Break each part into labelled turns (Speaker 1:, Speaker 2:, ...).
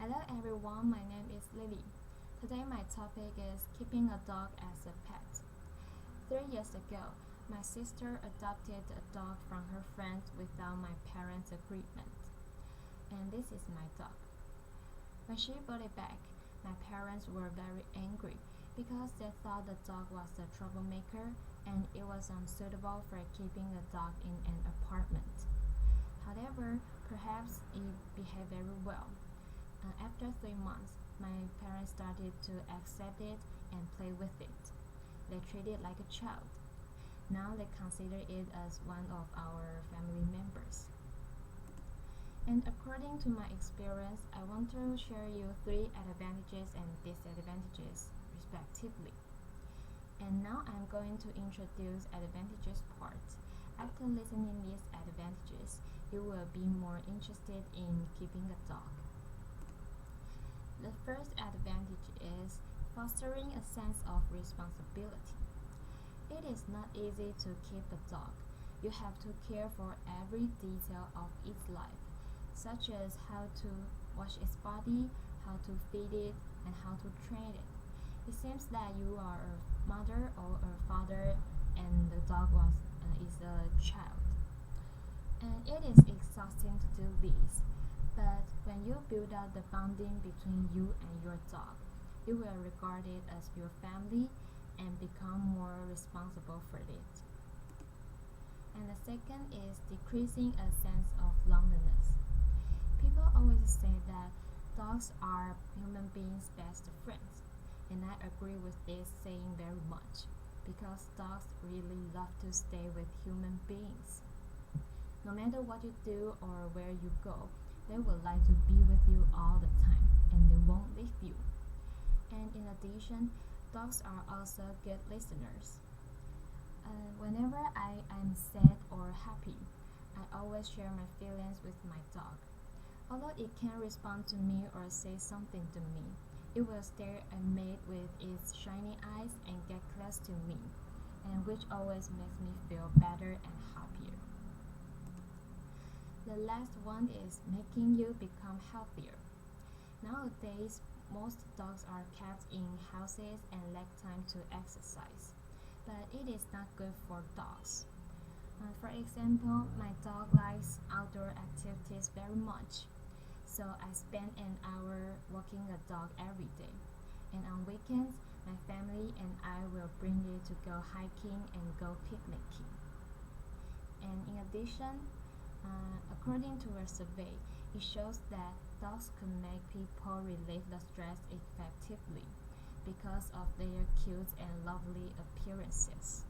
Speaker 1: Hello everyone, my name is Lily. Today my topic is keeping a dog as a pet. 3 years ago, my sister adopted a dog from her friends without my parents' agreement. And this is my dog. When she brought it back, my parents were very angry because they thought the dog was a troublemaker and it was unsuitable for keeping a dog in an apartment. However, perhaps it behaved very well. After 3 months, my parents started to accept it and play with it. They treat it like a child. Now they consider it as one of our family members. And according to my experience, I want to share you 3 advantages and disadvantages respectively. And now I'm going to introduce advantages part. After listening these advantages, you will be more interested in keeping a dog. The first advantage is fostering a sense of responsibility. It is not easy to keep a dog. You have to care for every detail of its life, such as how to wash its body, how to feed it, and how to train it. It seems that you are a mother or a father and the dog is a child. And it is exhausting to do this. But when you build up the bonding between you and your dog, you will regard it as your family and become more responsible for it. And the second is decreasing a sense of loneliness. People always say that dogs are human beings' best friends, and I agree with this saying very much because dogs really love to stay with human beings. No matter what you do or where you go, they would like to be with you all the time and they won't leave you. And in addition, dogs are also good listeners. Whenever I am sad or happy, I always share my feelings with my dog. Although it can't respond to me or say something to me, it will stare at me with its shiny eyes and get close to me, and which always makes me feel better and happier. The last one is making you become healthier. Nowadays, most dogs are kept in houses and lack time to exercise, but it is not good for dogs. For example, my dog likes outdoor activities very much, so I spend an hour walking a dog every day. And on weekends, my family and I will bring it to go hiking and go picnicking. And in addition, according to a survey, it shows that dogs can make people relieve the stress effectively because of their cute and lovely appearances.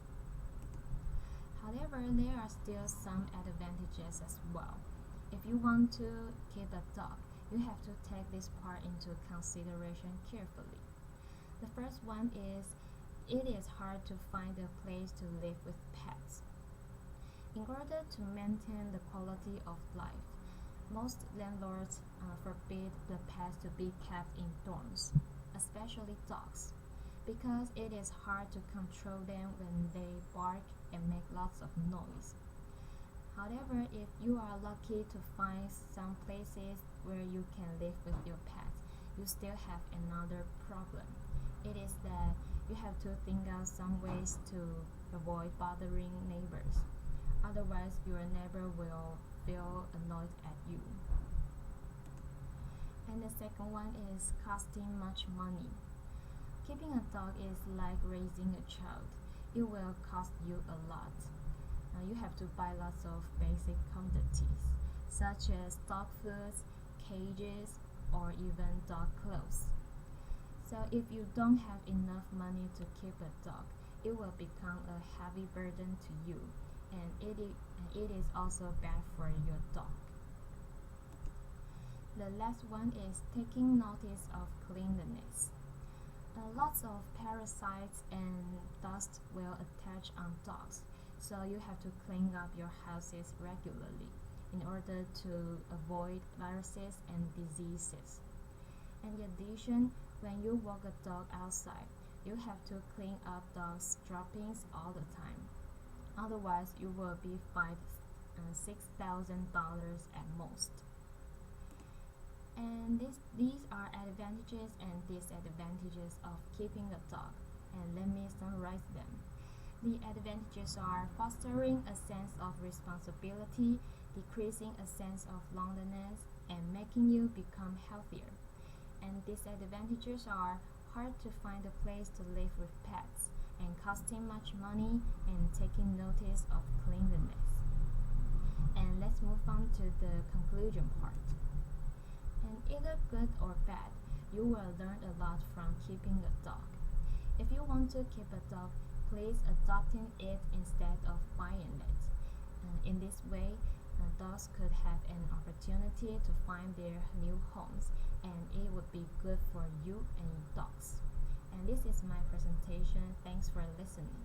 Speaker 1: However, there are still some advantages as well. If you want to keep a dog, you have to take this part into consideration carefully. The first one is it is hard to find a place to live with pets. In order to maintain the quality of life, most landlords forbid the pets to be kept in dorms, especially dogs, because it is hard to control them when they bark and make lots of noise. However, if you are lucky to find some places where you can live with your pet, you still have another problem. It is that you have to think out some ways to avoid bothering neighbors. Otherwise, your neighbor will feel annoyed at you. And the second one is costing much money. Keeping a dog is like raising a child. It will cost you a lot. You have to buy lots of basic commodities, such as dog foods, cages, or even dog clothes. So if you don't have enough money to keep a dog, it will become a heavy burden to you, and it is also bad for your dog. The last one is taking notice of cleanliness. Lots of parasites and dust will attach on dogs, so you have to clean up your houses regularly in order to avoid viruses and diseases. In addition, when you walk a dog outside, you have to clean up dog's droppings all the time. Otherwise, you will be fined $6,000 at most. And these are advantages and disadvantages of keeping a dog, and let me summarize them. The advantages are fostering a sense of responsibility, decreasing a sense of loneliness, and making you become healthier. And disadvantages are hard to find a place to live with pets, and costing much money, and taking notice of cleanliness. And let's move on to the conclusion part. And either good or bad, you will learn a lot from keeping a dog. If you want to keep a dog, please adopting it instead of buying it. In this way, dogs could have an opportunity to find their new homes, and it would be good for you and your dogs. And this is my presentation. Thanks for listening.